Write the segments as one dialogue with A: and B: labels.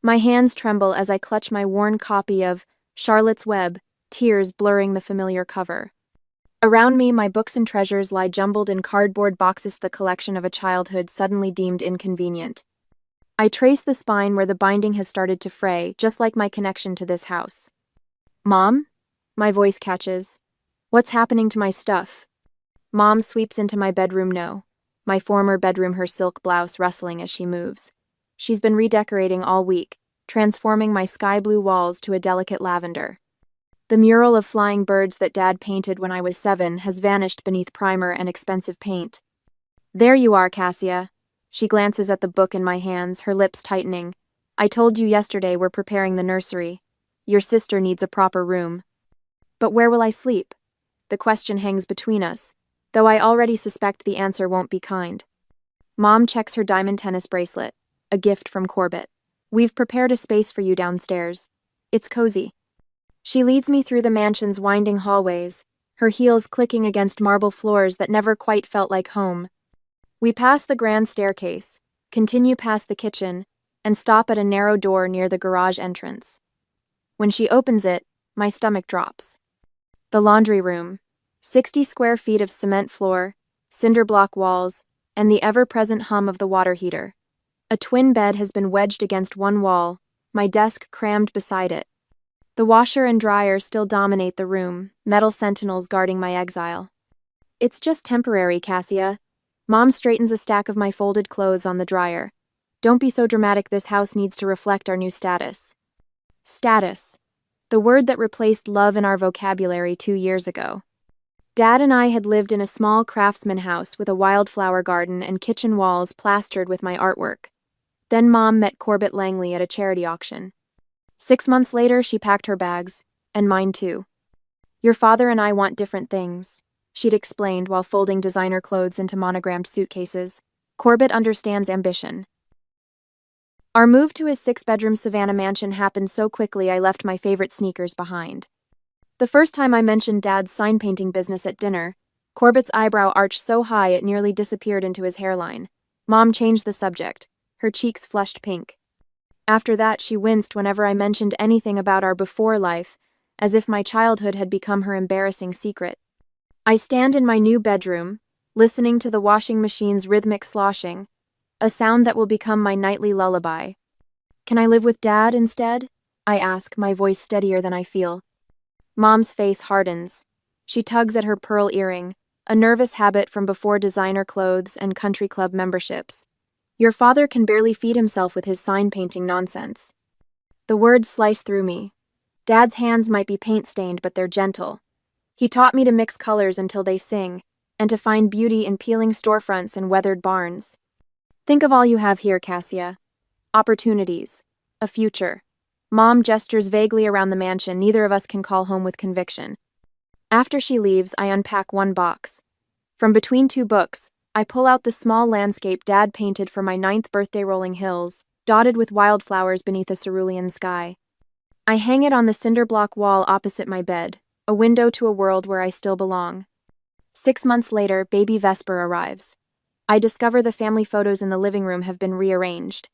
A: My hands tremble as I clutch my worn copy of Charlotte's Web, tears blurring the familiar cover. Around me, my books and treasures lie jumbled in cardboard boxes, the collection of a childhood suddenly deemed inconvenient. I trace the spine where the binding has started to fray, just like my connection to this house. Mom? My voice catches. What's happening to my stuff? Mom sweeps into my bedroom. No. My former bedroom, her silk blouse rustling as she moves. She's been redecorating all week, transforming my sky blue walls to a delicate lavender. The mural of flying birds that Dad painted when I was 7 has vanished beneath primer and expensive paint. There you are, Cassia. She glances at the book in my hands, her lips tightening. I told you yesterday we're preparing the nursery. Your sister needs a proper room. But where will I sleep? The question hangs between us, though I already suspect the answer won't be kind. Mom checks her diamond tennis bracelet, a gift from Corbett. We've prepared a space for you downstairs. It's cozy. She leads me through the mansion's winding hallways, her heels clicking against marble floors that never quite felt like home. We pass the grand staircase, continue past the kitchen, and stop at a narrow door near the garage entrance. When she opens it, my stomach drops. The laundry room, 60 square feet of cement floor, cinder block walls, and the ever-present hum of the water heater. A twin bed has been wedged against one wall, my desk crammed beside it. The washer and dryer still dominate the room, metal sentinels guarding my exile. It's just temporary, Cassia. Mom straightens a stack of my folded clothes on the dryer. Don't be so dramatic, this house needs to reflect our new status. Status. The word that replaced love in our vocabulary 2 years ago. Dad and I had lived in a small craftsman house with a wildflower garden and kitchen walls plastered with my artwork. Then Mom met Corbett Langley at a charity auction. 6 months later, she packed her bags, and mine too. Your father and I want different things, she'd explained while folding designer clothes into monogrammed suitcases. Corbett understands ambition. Our move to his 6-bedroom Savannah mansion happened so quickly I left my favorite sneakers behind. The first time I mentioned Dad's sign painting business at dinner, Corbett's eyebrow arched so high it nearly disappeared into his hairline. Mom changed the subject, her cheeks flushed pink. After that, she winced whenever I mentioned anything about our before life, as if my childhood had become her embarrassing secret. I stand in my new bedroom, listening to the washing machine's rhythmic sloshing, a sound that will become my nightly lullaby. Can I live with Dad instead? I ask, my voice steadier than I feel. Mom's face hardens. She tugs at her pearl earring, a nervous habit from before designer clothes and country club memberships. Your father can barely feed himself with his sign painting nonsense. The words slice through me. Dad's hands might be paint-stained, but they're gentle. He taught me to mix colors until they sing, and to find beauty in peeling storefronts and weathered barns. Think of all you have here, Cassia. Opportunities. A future. Mom gestures vaguely around the mansion. Neither of us can call home with conviction. After she leaves, I unpack one box. From between 2 books, I pull out the small landscape Dad painted for my 9th birthday, rolling hills, dotted with wildflowers beneath a cerulean sky. I hang it on the cinder block wall opposite my bed, a window to a world where I still belong. 6 months later, baby Vesper arrives. I discover the family photos in the living room have been rearranged.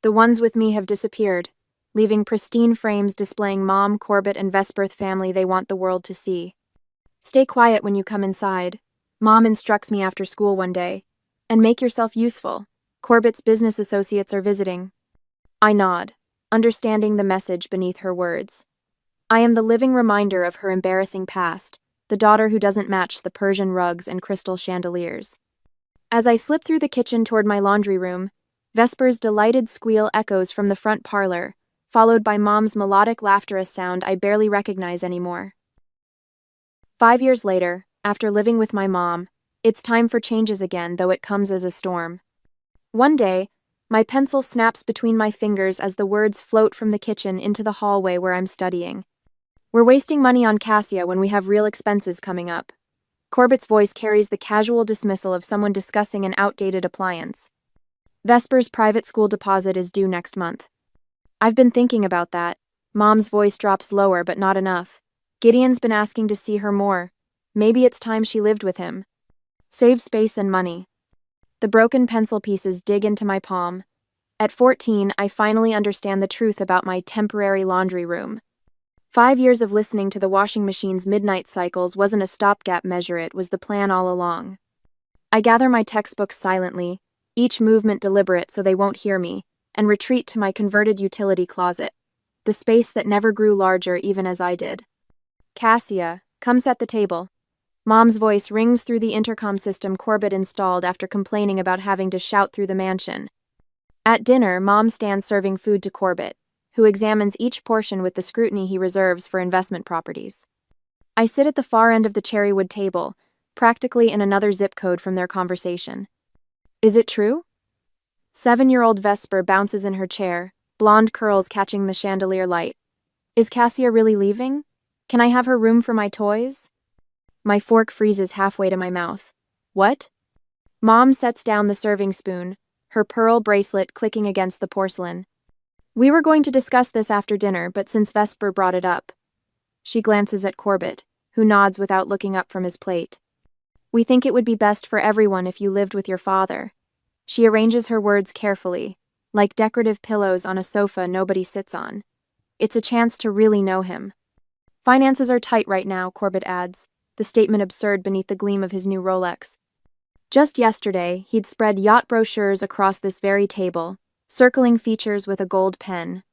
A: The ones with me have disappeared, leaving pristine frames displaying Mom, Corbett, and Vesper's family they want the world to see. Stay quiet when you come inside, Mom instructs me after school one day, and make yourself useful. Corbett's business associates are visiting. I nod, understanding the message beneath her words. I am the living reminder of her embarrassing past, the daughter who doesn't match the Persian rugs and crystal chandeliers. As I slip through the kitchen toward my laundry room, Vesper's delighted squeal echoes from the front parlor, followed by Mom's melodic laughter, a sound I barely recognize anymore. 5 years later, after living with my mom, it's time for changes again, though it comes as a storm. One day, my pencil snaps between my fingers as the words float from the kitchen into the hallway where I'm studying. We're wasting money on Cassia when we have real expenses coming up. Corbett's voice carries the casual dismissal of someone discussing an outdated appliance. Vesper's private school deposit is due next month. I've been thinking about that. Mom's voice drops lower, but not enough. Gideon's been asking to see her more. Maybe it's time she lived with him. Save space and money. The broken pencil pieces dig into my palm. At 14, I finally understand the truth about my temporary laundry room. 5 years of listening to the washing machine's midnight cycles wasn't a stopgap measure, it was the plan all along. I gather my textbooks silently, each movement deliberate so they won't hear me, and retreat to my converted utility closet, the space that never grew larger even as I did. Cassia, come set the table. Mom's voice rings through the intercom system Corbett installed after complaining about having to shout through the mansion. At dinner, Mom stands serving food to Corbett, who examines each portion with the scrutiny he reserves for investment properties. I sit at the far end of the cherrywood table, practically in another zip code from their conversation. Is it true? 7-year-old Vesper bounces in her chair, blonde curls catching the chandelier light. Is Cassia really leaving? Can I have her room for my toys? My fork freezes halfway to my mouth. What? Mom sets down the serving spoon, her pearl bracelet clicking against the porcelain. We were going to discuss this after dinner, but since Vesper brought it up. She glances at Corbett, who nods without looking up from his plate. We think it would be best for everyone if you lived with your father. She arranges her words carefully, like decorative pillows on a sofa nobody sits on. It's a chance to really know him. Finances are tight right now, Corbett adds, the statement absurd beneath the gleam of his new Rolex. Just yesterday, he'd spread yacht brochures across this very table, circling features with a gold pen.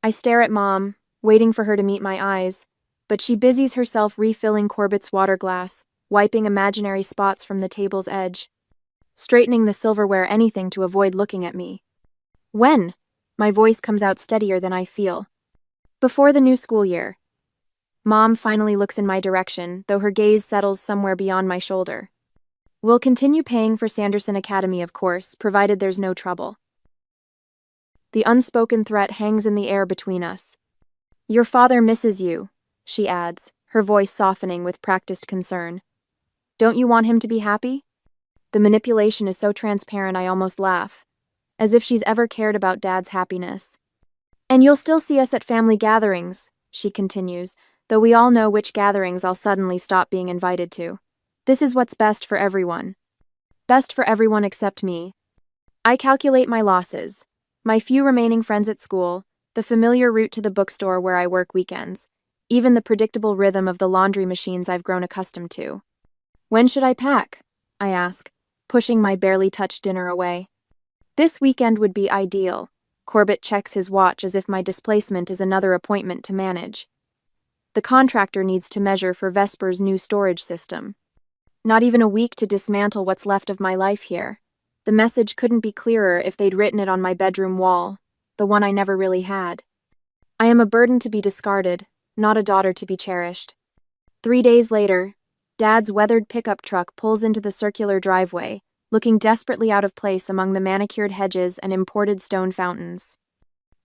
A: I stare at Mom, waiting for her to meet my eyes, but she busies herself refilling Corbett's water glass, wiping imaginary spots from the table's edge, straightening the silverware anything to avoid looking at me. When? My voice comes out steadier than I feel. Before the new school year. Mom finally looks in my direction, though her gaze settles somewhere beyond my shoulder. We'll continue paying for Sanderson Academy, of course, provided there's no trouble. The unspoken threat hangs in the air between us. Your father misses you, she adds, her voice softening with practiced concern. Don't you want him to be happy? The manipulation is so transparent I almost laugh, as if she's ever cared about Dad's happiness. And you'll still see us at family gatherings, she continues, though we all know which gatherings I'll suddenly stop being invited to. This is what's best for everyone. Best for everyone except me. I calculate my losses, my few remaining friends at school, the familiar route to the bookstore where I work weekends, even the predictable rhythm of the laundry machines I've grown accustomed to. When should I pack? I ask, pushing my barely touched dinner away. This weekend would be ideal. Corbett checks his watch as if my displacement is another appointment to manage. The contractor needs to measure for Vesper's new storage system. Not even a week to dismantle what's left of my life here. The message couldn't be clearer if they'd written it on my bedroom wall, the one I never really had. I am a burden to be discarded, not a daughter to be cherished. 3 days later, Dad's weathered pickup truck pulls into the circular driveway, looking desperately out of place among the manicured hedges and imported stone fountains.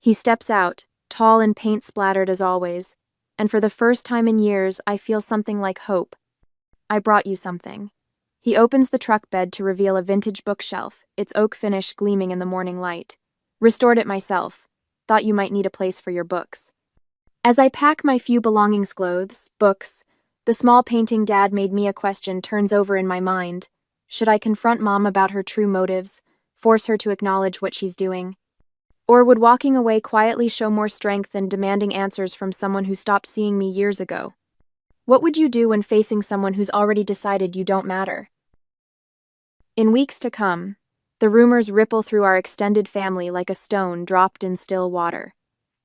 A: He steps out, tall and paint-splattered as always, and for the first time in years I feel something like hope. I brought you something. He opens the truck bed to reveal a vintage bookshelf, its oak finish gleaming in the morning light. Restored it myself. Thought you might need a place for your books. As I pack my few belongings, clothes, books, the small painting Dad made me a question turns over in my mind. Should I confront Mom about her true motives, force her to acknowledge what she's doing? Or would walking away quietly show more strength than demanding answers from someone who stopped seeing me years ago? What would you do when facing someone who's already decided you don't matter? In weeks to come, the rumors ripple through our extended family like a stone dropped in still water.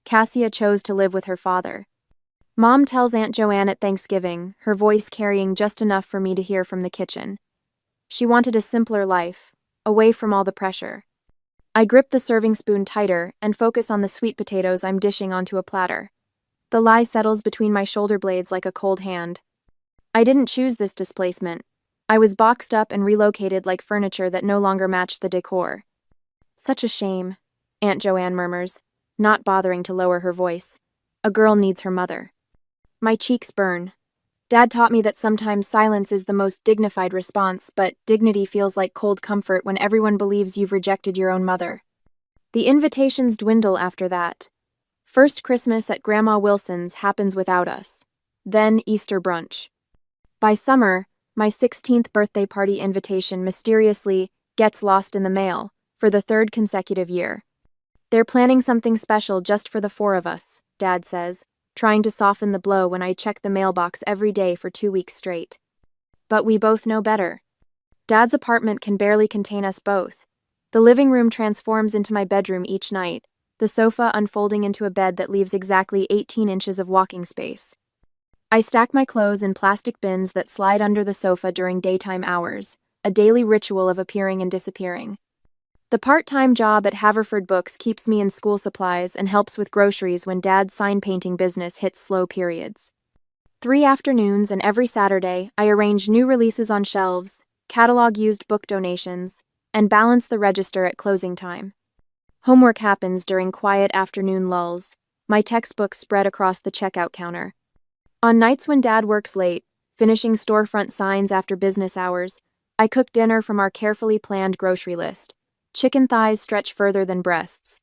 A: Cassia chose to live with her father. Mom tells Aunt Joanne at Thanksgiving, her voice carrying just enough for me to hear from the kitchen. She wanted a simpler life, away from all the pressure. I grip the serving spoon tighter and focus on the sweet potatoes I'm dishing onto a platter. The lie settles between my shoulder blades like a cold hand. I didn't choose this displacement. I was boxed up and relocated like furniture that no longer matched the decor. Such a shame, Aunt Joanne murmurs, not bothering to lower her voice. A girl needs her mother. My cheeks burn. Dad taught me that sometimes silence is the most dignified response, but dignity feels like cold comfort when everyone believes you've rejected your own mother. The invitations dwindle after that. First Christmas at Grandma Wilson's happens without us. Then Easter brunch. By summer, my 16th birthday party invitation mysteriously gets lost in the mail for the third consecutive year. They're planning something special just for the four of us, Dad says, trying to soften the blow when I check the mailbox every day for 2 weeks straight. But we both know better. Dad's apartment can barely contain us both. The living room transforms into my bedroom each night, the sofa unfolding into a bed that leaves exactly 18 inches of walking space. I stack my clothes in plastic bins that slide under the sofa during daytime hours, a daily ritual of appearing and disappearing. The part-time job at Haverford Books keeps me in school supplies and helps with groceries when Dad's sign painting business hits slow periods. 3 afternoons and every Saturday, I arrange new releases on shelves, catalog used book donations, and balance the register at closing time. Homework happens during quiet afternoon lulls, my textbooks spread across the checkout counter. On nights when Dad works late, finishing storefront signs after business hours, I cook dinner from our carefully planned grocery list. Chicken thighs stretch further than breasts.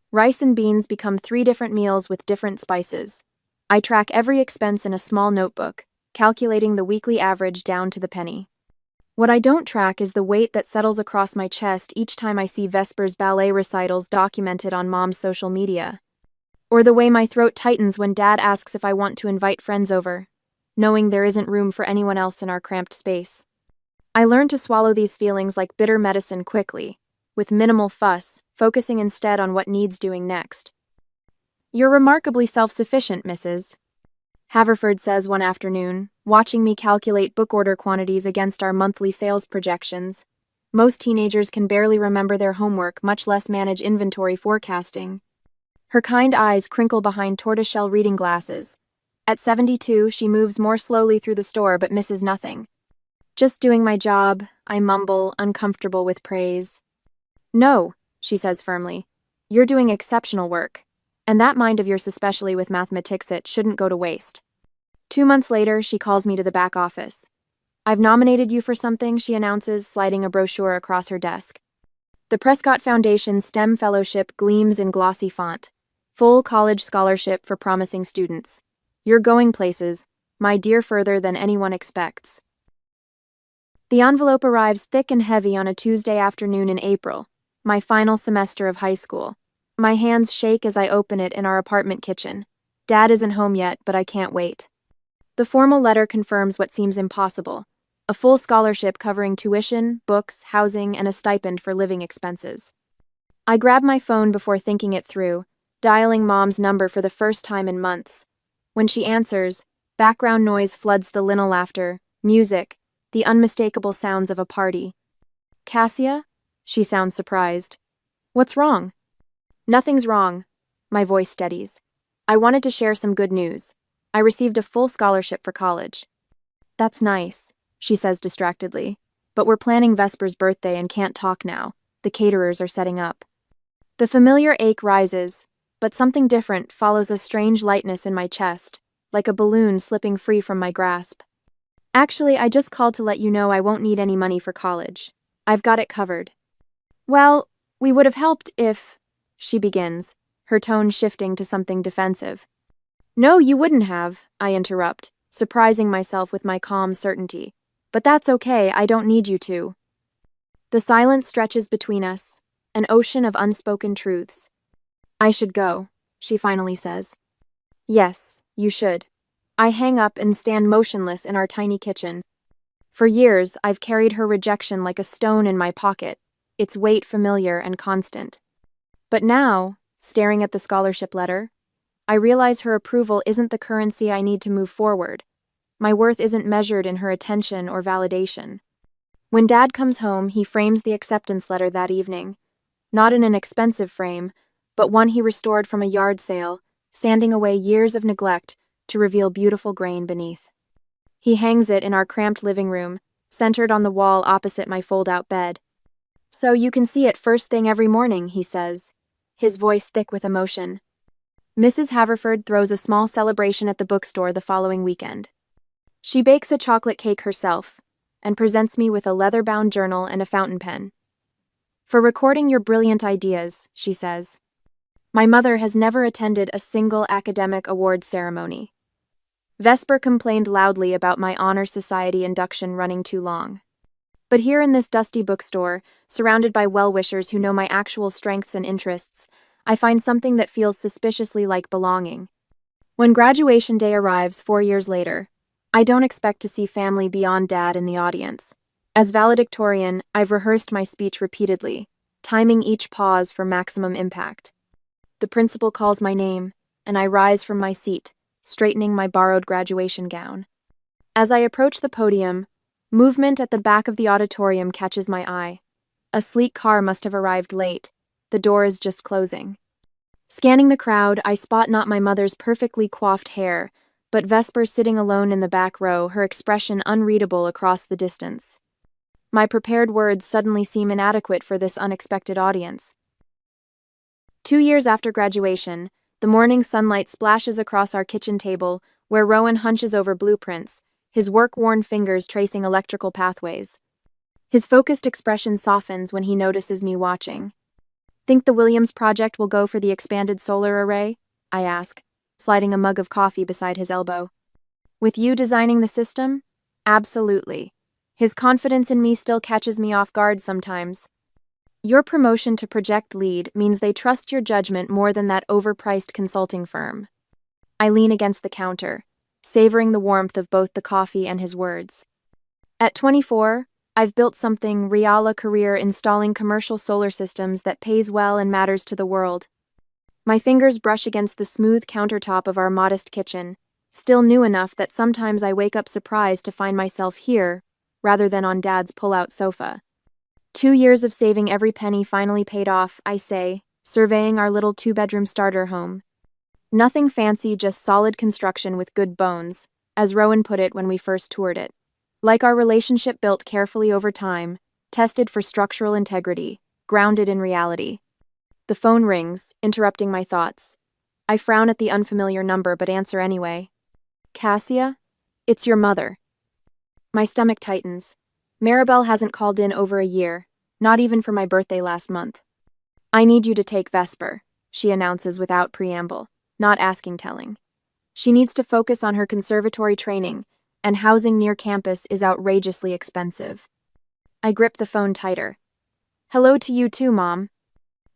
A: Rice and beans become 3 different meals with different spices. I track every expense in a small notebook, calculating the weekly average down to the penny. What I don't track is the weight that settles across my chest each time I see Vesper's ballet recitals documented on Mom's social media. Or the way my throat tightens when Dad asks if I want to invite friends over, knowing there isn't room for anyone else in our cramped space. I learned to swallow these feelings like bitter medicine quickly, with minimal fuss, focusing instead on what needs doing next. "You're remarkably self-sufficient, Mrs. Haverford says one afternoon, watching me calculate book order quantities against our monthly sales projections. Most teenagers can barely remember their homework, much less manage inventory forecasting. Her kind eyes crinkle behind tortoiseshell reading glasses. At 72, she moves more slowly through the store but misses nothing. "Just doing my job," I mumble, uncomfortable with praise. "No," she says firmly. "You're doing exceptional work. And that mind of yours, especially with mathematics, it shouldn't go to waste." 2 months later, she calls me to the back office. "I've nominated you for something," she announces, sliding a brochure across her desk. The Prescott Foundation STEM Fellowship gleams in glossy font. Full college scholarship for promising students. You're going places, my dear, further than anyone expects. The envelope arrives thick and heavy on a Tuesday afternoon in April, my final semester of high school. My hands shake as I open it in our apartment kitchen. Dad isn't home yet, but I can't wait. The formal letter confirms what seems impossible: a full scholarship covering tuition, books, housing, and a stipend for living expenses. I grab my phone before thinking it through, dialing Mom's number for the first time in months. When she answers, background noise floods the linol laughter, music, the unmistakable sounds of a party. "Cassia?" She sounds surprised. "What's wrong?" "Nothing's wrong." My voice steadies. "I wanted to share some good news. I received a full scholarship for college." "That's nice," she says distractedly. "But we're planning Vesper's birthday and can't talk now. The caterers are setting up." The familiar ache rises, but something different follows, a strange lightness in my chest, like a balloon slipping free from my grasp. "Actually, I just called to let you know I won't need any money for college. I've got it covered." "Well, we would have helped if," she begins, her tone shifting to something defensive. "No, you wouldn't have," I interrupt, surprising myself with my calm certainty. "But that's okay, I don't need you to." The silence stretches between us, an ocean of unspoken truths. "I should go," she finally says. "Yes, you should." I hang up and stand motionless in our tiny kitchen. For years, I've carried her rejection like a stone in my pocket, its weight familiar and constant. But now, staring at the scholarship letter, I realize her approval isn't the currency I need to move forward. My worth isn't measured in her attention or validation. When Dad comes home, he frames the acceptance letter that evening. Not in an expensive frame, but one he restored from a yard sale, sanding away years of neglect to reveal beautiful grain beneath. He hangs it in our cramped living room, centered on the wall opposite my fold-out bed. "So you can see it first thing every morning," he says, his voice thick with emotion. Mrs. Haverford throws a small celebration at the bookstore the following weekend. She bakes a chocolate cake herself and presents me with a leather-bound journal and a fountain pen. "For recording your brilliant ideas," she says. My mother has never attended a single academic awards ceremony. Vesper complained loudly about my honor society induction running too long. But here in this dusty bookstore, surrounded by well-wishers who know my actual strengths and interests, I find something that feels suspiciously like belonging. When graduation day arrives 4 years later, I don't expect to see family beyond Dad in the audience. As valedictorian, I've rehearsed my speech repeatedly, timing each pause for maximum impact. The principal calls my name, and I rise from my seat, straightening my borrowed graduation gown. As I approach the podium, movement at the back of the auditorium catches my eye. A sleek car must have arrived late. The door is just closing. Scanning the crowd, I spot not my mother's perfectly coiffed hair, but Vesper sitting alone in the back row, her expression unreadable across the distance. My prepared words suddenly seem inadequate for this unexpected audience. 2 years after graduation, the morning sunlight splashes across our kitchen table, where Rowan hunches over blueprints, his work-worn fingers tracing electrical pathways. His focused expression softens when he notices me watching. "Think the Williams project will go for the expanded solar array?" I ask, sliding a mug of coffee beside his elbow. "With you designing the system? Absolutely." His confidence in me still catches me off guard sometimes. "Your promotion to project lead means they trust your judgment more than that overpriced consulting firm." I lean against the counter, savoring the warmth of both the coffee and his words. At 24, I've built something real, a career installing commercial solar systems that pays well and matters to the world. My fingers brush against the smooth countertop of our modest kitchen, still new enough that sometimes I wake up surprised to find myself here, rather than on Dad's pull-out sofa. 2 years of saving every penny finally paid off, I say, surveying our little 2-bedroom starter home. Nothing fancy, just solid construction with good bones, as Rowan put it when we first toured it. Like our relationship built carefully over time, tested for structural integrity, grounded in reality. The phone rings, interrupting my thoughts. I frown at the unfamiliar number but answer anyway. "Cassia? It's your mother." My stomach tightens. Maribel hasn't called in over a year, not even for my birthday last month. "I need you to take Vesper," she announces without preamble, not asking telling. "She needs to focus on her conservatory training, and housing near campus is outrageously expensive." I grip the phone tighter. "Hello to you too, Mom."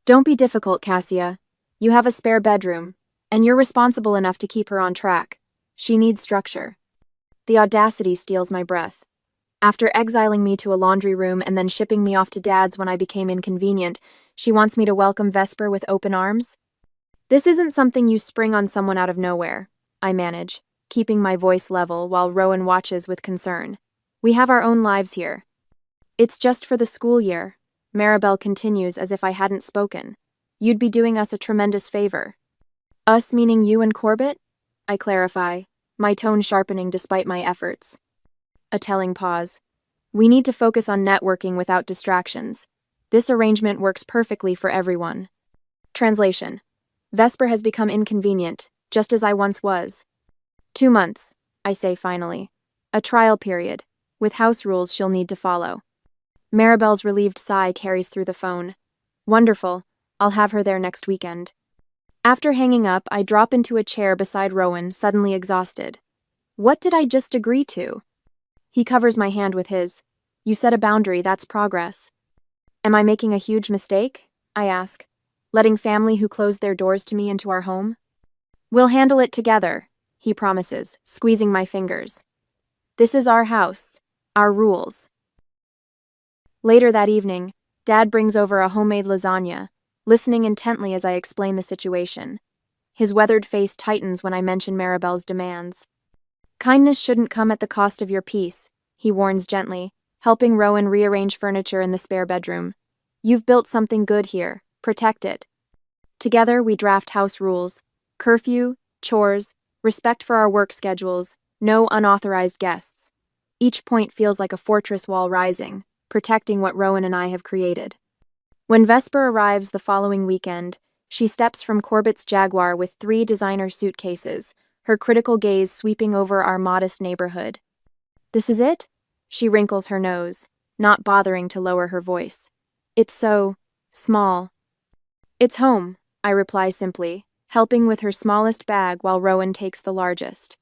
A: "Don't be difficult, Cassia. You have a spare bedroom, and you're responsible enough to keep her on track. She needs structure." The audacity steals my breath. After exiling me to a laundry room and then shipping me off to Dad's when I became inconvenient, she wants me to welcome Vesper with open arms? "This isn't something you spring on someone out of nowhere," I manage, keeping my voice level while Rowan watches with concern. "We have our own lives here." "It's just for the school year," Maribel continues as if I hadn't spoken. "You'd be doing us a tremendous favor." "Us meaning you and Corbett?" I clarify, my tone sharpening despite my efforts. A telling pause. "We need to focus on networking without distractions. This arrangement works perfectly for everyone." Translation. Vesper has become inconvenient, just as I once was. 2 months, I say finally. A trial period, with house rules she'll need to follow. Maribel's relieved sigh carries through the phone. "Wonderful. I'll have her there next weekend." After hanging up, I drop into a chair beside Rowan, suddenly exhausted. What did I just agree to? He covers my hand with his. "You set a boundary, that's progress." "Am I making a huge mistake?" I ask, letting family who closed their doors to me into our home. "We'll handle it together," he promises, squeezing my fingers. "This is our house, our rules." Later that evening, Dad brings over a homemade lasagna, listening intently as I explain the situation. His weathered face tightens when I mention Maribel's demands. "Kindness shouldn't come at the cost of your peace," he warns gently, helping Rowan rearrange furniture in the spare bedroom. "You've built something good here. Protect it." Together, we draft house rules: curfew, chores, respect for our work schedules, no unauthorized guests. Each point feels like a fortress wall rising, protecting what Rowan and I have created. When Vesper arrives the following weekend, she steps from Corbett's Jaguar with 3 designer suitcases, her critical gaze sweeping over our modest neighborhood. "This is it?" She wrinkles her nose, not bothering to lower her voice. "It's so small." "It's home," I reply simply, helping with her smallest bag while Rowan takes the largest.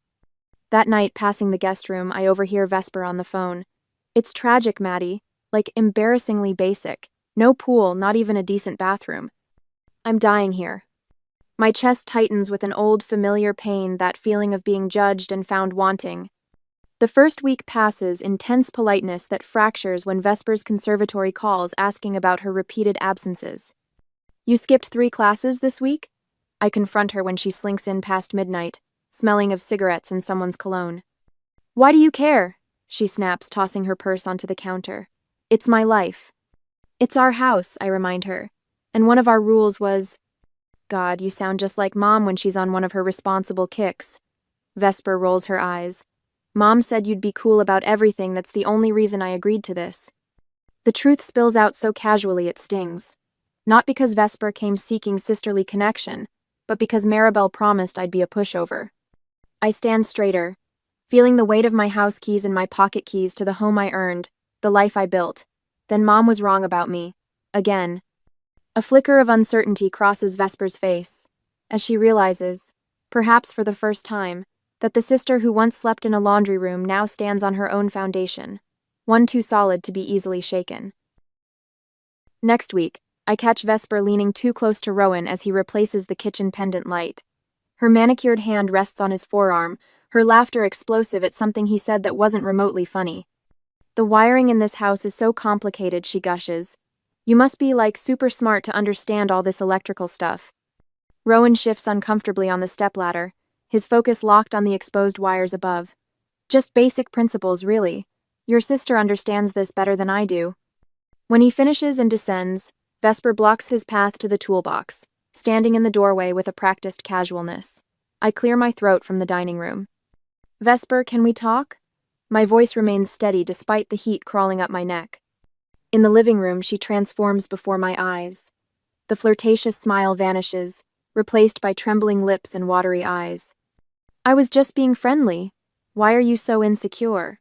A: That night, passing the guest room, I overhear Vesper on the phone. "It's tragic, Maddie. Like, embarrassingly basic. No pool, not even a decent bathroom." I'm dying here. My chest tightens with an old, familiar pain, that feeling of being judged and found wanting. The first week passes in tense politeness that fractures when Vesper's conservatory calls asking about her repeated absences. You skipped 3 classes this week? I confront her when she slinks in past midnight, smelling of cigarettes and someone's cologne. Why do you care? She snaps, tossing her purse onto the counter. It's my life. It's our house, I remind her. And one of our rules was… God, you sound just like Mom when she's on one of her responsible kicks. Vesper rolls her eyes. Mom said you'd be cool about everything. That's the only reason I agreed to this. The truth spills out so casually it stings. Not because Vesper came seeking sisterly connection, but because Maribel promised I'd be a pushover. I stand straighter, feeling the weight of my house keys and my pocket keys to the home I earned, the life I built. Then Mom was wrong about me. Again. A flicker of uncertainty crosses Vesper's face, as she realizes, perhaps for the first time, that the sister who once slept in a laundry room now stands on her own foundation, one too solid to be easily shaken. Next week, I catch Vesper leaning too close to Rowan as he replaces the kitchen pendant light. Her manicured hand rests on his forearm, her laughter explosive at something he said that wasn't remotely funny. The wiring in this house is so complicated, she gushes. You must be like super smart to understand all this electrical stuff. Rowan shifts uncomfortably on the stepladder, his focus locked on the exposed wires above. Just basic principles, really. Your sister understands this better than I do. When he finishes and descends, Vesper blocks his path to the toolbox, standing in the doorway with a practiced casualness. I clear my throat from the dining room. Vesper, can we talk? My voice remains steady despite the heat crawling up my neck. In the living room, she transforms before my eyes. The flirtatious smile vanishes, replaced by trembling lips and watery eyes. I was just being friendly. Why are you so insecure?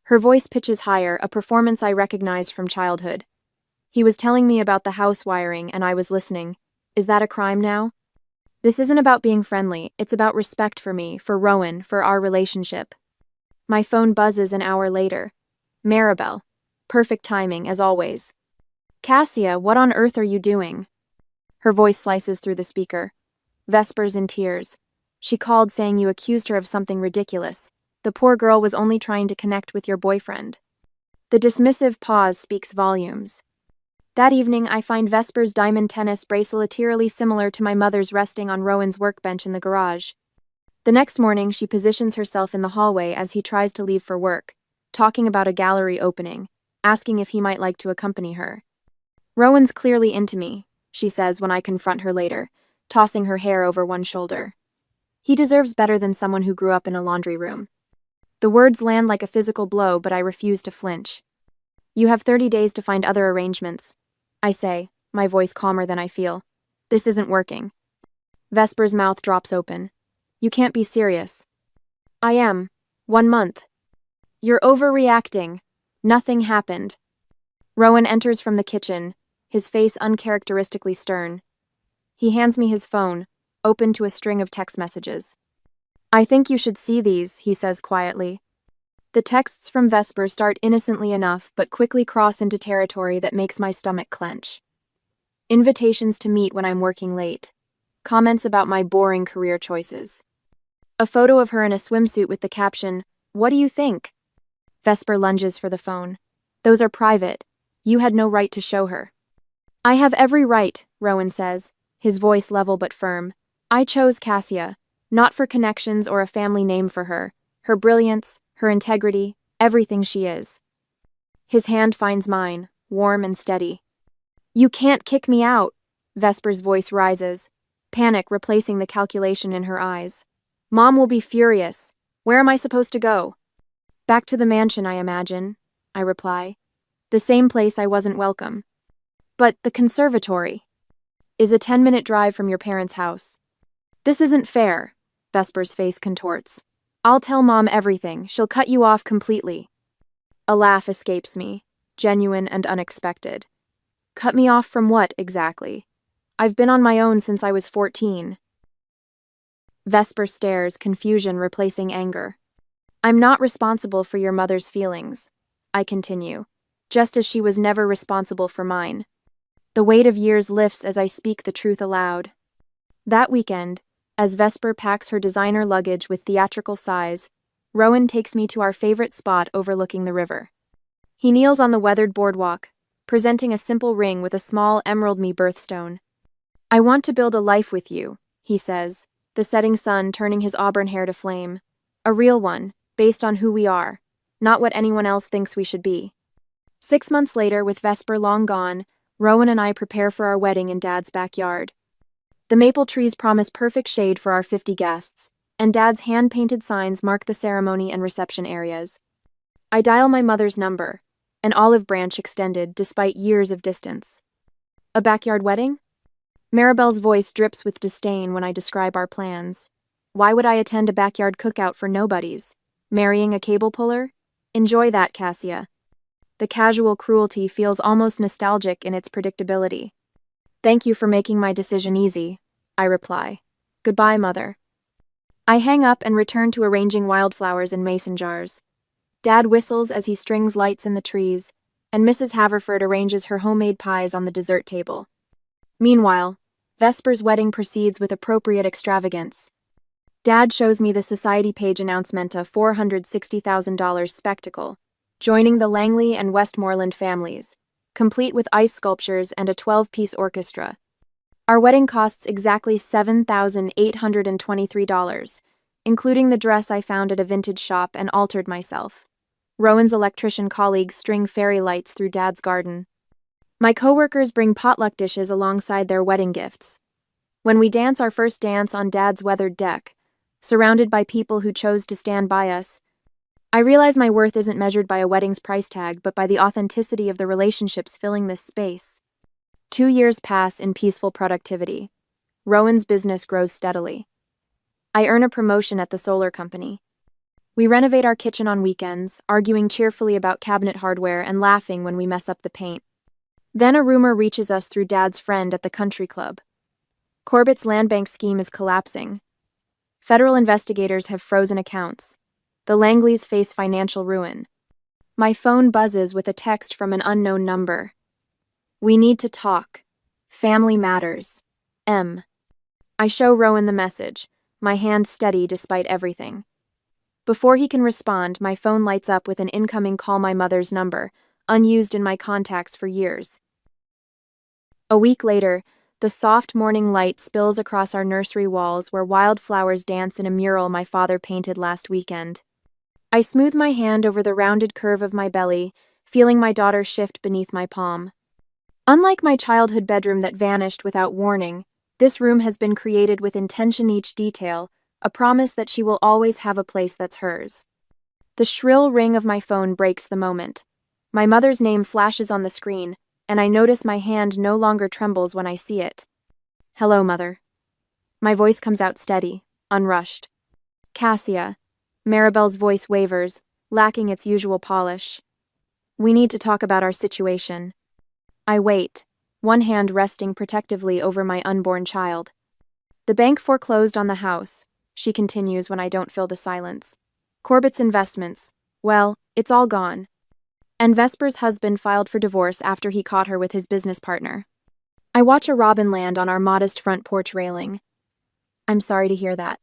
A: Her voice pitches higher, a performance I recognized from childhood. He was telling me about the house wiring, and I was listening. Is that a crime now? This isn't about being friendly, it's about respect for me, for Rowan, for our relationship. My phone buzzes an hour later. Maribel. Perfect timing, as always. Cassia, what on earth are you doing? Her voice slices through the speaker. Vesper's in tears. She called saying you accused her of something ridiculous. The poor girl was only trying to connect with your boyfriend. The dismissive pause speaks volumes. That evening, I find Vesper's diamond tennis bracelet eerily similar to my mother's resting on Rowan's workbench in the garage. The next morning, she positions herself in the hallway as he tries to leave for work, talking about a gallery opening, asking if he might like to accompany her. Rowan's clearly into me, she says when I confront her later, tossing her hair over one shoulder. He deserves better than someone who grew up in a laundry room. The words land like a physical blow, but I refuse to flinch. You have 30 days to find other arrangements, I say, my voice calmer than I feel. This isn't working. Vesper's mouth drops open. You can't be serious. I am. 1 month. You're overreacting. Nothing happened. Rowan enters from the kitchen, his face uncharacteristically stern. He hands me his phone, open to a string of text messages. I think you should see these, he says quietly. The texts from Vesper start innocently enough, but quickly cross into territory that makes my stomach clench. Invitations to meet when I'm working late. Comments about my boring career choices. A photo of her in a swimsuit with the caption, "What do you think?" Vesper lunges for the phone. Those are private. You had no right to show her. I have every right, Rowan says, his voice level but firm. I chose Cassia, not for connections or a family name for her. Her brilliance, her integrity, everything she is. His hand finds mine, warm and steady. You can't kick me out, Vesper's voice rises, panic replacing the calculation in her eyes. Mom will be furious. Where am I supposed to go? Back to the mansion, I imagine, I reply. The same place I wasn't welcome. But the conservatory is a 10-minute drive from your parents' house. This isn't fair, Vesper's face contorts. I'll tell Mom everything. She'll cut you off completely. A laugh escapes me, genuine and unexpected. Cut me off from what, exactly? I've been on my own since I was 14. Vesper stares, confusion replacing anger. I'm not responsible for your mother's feelings, I continue, just as she was never responsible for mine. The weight of years lifts as I speak the truth aloud. That weekend, as Vesper packs her designer luggage with theatrical sighs, Rowan takes me to our favorite spot overlooking the river. He kneels on the weathered boardwalk, presenting a simple ring with a small emerald-me birthstone. "I want to build a life with you," he says, the setting sun turning his auburn hair to flame. "A real one, based on who we are, not what anyone else thinks we should be." 6 months later, with Vesper long gone, Rowan and I prepare for our wedding in Dad's backyard. The maple trees promise perfect shade for our 50 guests, and Dad's hand-painted signs mark the ceremony and reception areas. I dial my mother's number, an olive branch extended despite years of distance. "A backyard wedding?" Maribel's voice drips with disdain when I describe our plans. "Why would I attend a backyard cookout for nobodies? Marrying a cable puller? Enjoy that, Cassia." The casual cruelty feels almost nostalgic in its predictability. "Thank you for making my decision easy," I reply. "Goodbye, Mother." I hang up and return to arranging wildflowers in mason jars. Dad whistles as he strings lights in the trees, and Mrs. Haverford arranges her homemade pies on the dessert table. Meanwhile, Vesper's wedding proceeds with appropriate extravagance. Dad shows me the society page announcement of $460,000 spectacle, joining the Langley and Westmoreland families, complete with ice sculptures and a 12-piece orchestra. Our wedding costs exactly $7,823, including the dress I found at a vintage shop and altered myself. Rowan's electrician colleagues string fairy lights through Dad's garden. My coworkers bring potluck dishes alongside their wedding gifts. When we dance our first dance on Dad's weathered deck, surrounded by people who chose to stand by us, I realize my worth isn't measured by a wedding's price tag, but by the authenticity of the relationships filling this space. 2 years pass in peaceful productivity. Rowan's business grows steadily. I earn a promotion at the solar company. We renovate our kitchen on weekends, arguing cheerfully about cabinet hardware and laughing when we mess up the paint. Then a rumor reaches us through Dad's friend at the country club. Corbett's land bank scheme is collapsing. Federal investigators have frozen accounts. The Langleys face financial ruin. My phone buzzes with a text from an unknown number. "We need to talk. Family matters. M." I show Rowan the message, my hand steady despite everything. Before he can respond, my phone lights up with an incoming call, my mother's number, unused in my contacts for years. A week later, the soft morning light spills across our nursery walls where wildflowers dance in a mural my father painted last weekend. I smooth my hand over the rounded curve of my belly, feeling my daughter shift beneath my palm. Unlike my childhood bedroom that vanished without warning, this room has been created with intention, each detail, a promise that she will always have a place that's hers. The shrill ring of my phone breaks the moment. My mother's name flashes on the screen, and I notice my hand no longer trembles when I see it. "Hello, Mother." My voice comes out steady, unrushed. "Cassia." Maribel's voice wavers, lacking its usual polish. "We need to talk about our situation." I wait, one hand resting protectively over my unborn child. "The bank foreclosed on the house," she continues when I don't fill the silence. "Corbett's investments, well, it's all gone. And Vesper's husband filed for divorce after he caught her with his business partner." I watch a robin land on our modest front porch railing. "I'm sorry to hear that."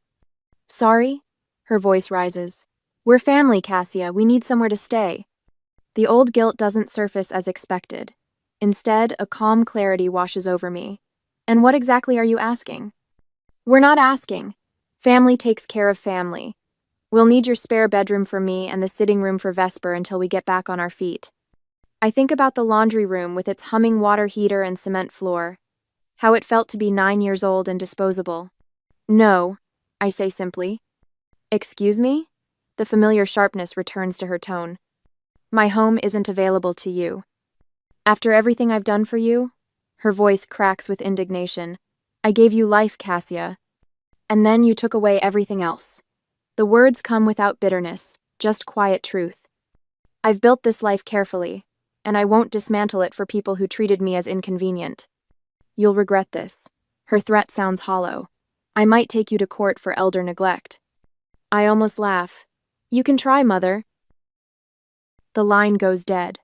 A: "Sorry?" Her voice rises. "We're family, Cassia. We need somewhere to stay." The old guilt doesn't surface as expected. Instead, a calm clarity washes over me. "And what exactly are you asking?" "We're not asking. Family takes care of family. We'll need your spare bedroom for me and the sitting room for Vesper until we get back on our feet." I think about the laundry room with its humming water heater and cement floor. How it felt to be 9 years old and disposable. "No," I say simply. "Excuse me?" The familiar sharpness returns to her tone. "My home isn't available to you. After everything I've done for you?" Her voice cracks with indignation. "I gave you life, Cassia. And then you took away everything else." The words come without bitterness, just quiet truth. "I've built this life carefully, and I won't dismantle it for people who treated me as inconvenient. You'll regret this." Her threat sounds hollow. "I might take you to court for elder neglect." I almost laugh. "You can try, Mother." The line goes dead.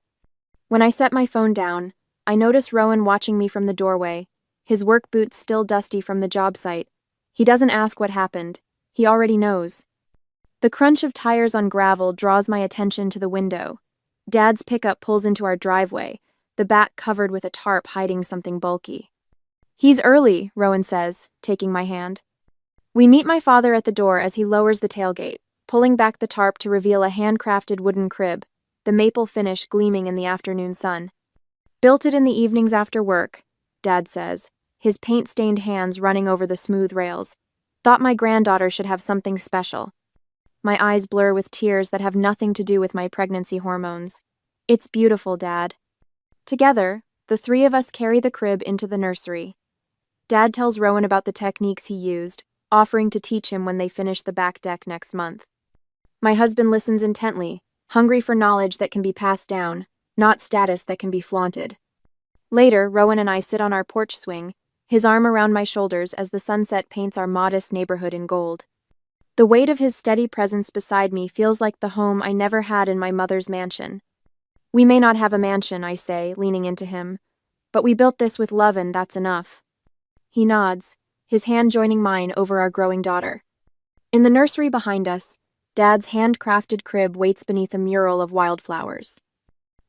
A: When I set my phone down, I notice Rowan watching me from the doorway, his work boots still dusty from the job site. He doesn't ask what happened. He already knows. The crunch of tires on gravel draws my attention to the window. Dad's pickup pulls into our driveway, the back covered with a tarp hiding something bulky. "He's early," Rowan says, taking my hand. We meet my father at the door as he lowers the tailgate, pulling back the tarp to reveal a handcrafted wooden crib, the maple finish gleaming in the afternoon sun. "Built it in the evenings after work," Dad says, his paint-stained hands running over the smooth rails. "Thought my granddaughter should have something special." My eyes blur with tears that have nothing to do with my pregnancy hormones. "It's beautiful, Dad." Together, the three of us carry the crib into the nursery. Dad tells Rowan about the techniques he used, offering to teach him when they finish the back deck next month. My husband listens intently, hungry for knowledge that can be passed down, not status that can be flaunted. Later, Rowan and I sit on our porch swing, his arm around my shoulders as the sunset paints our modest neighborhood in gold. The weight of his steady presence beside me feels like the home I never had in my mother's mansion. "We may not have a mansion," I say, leaning into him, "but we built this with love and that's enough." He nods, his hand joining mine over our growing daughter. In the nursery behind us, Dad's handcrafted crib waits beneath a mural of wildflowers.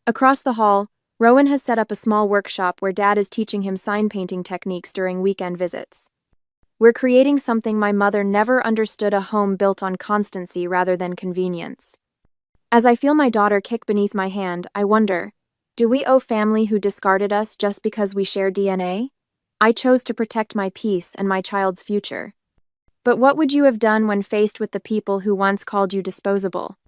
A: Across the hall, Rowan has set up a small workshop where Dad is teaching him sign painting techniques during weekend visits. We're creating something my mother never understood: a home built on constancy rather than convenience. As I feel my daughter kick beneath my hand, I wonder, do we owe family who discarded us just because we share DNA? I chose to protect my peace and my child's future. But what would you have done when faced with the people who once called you disposable?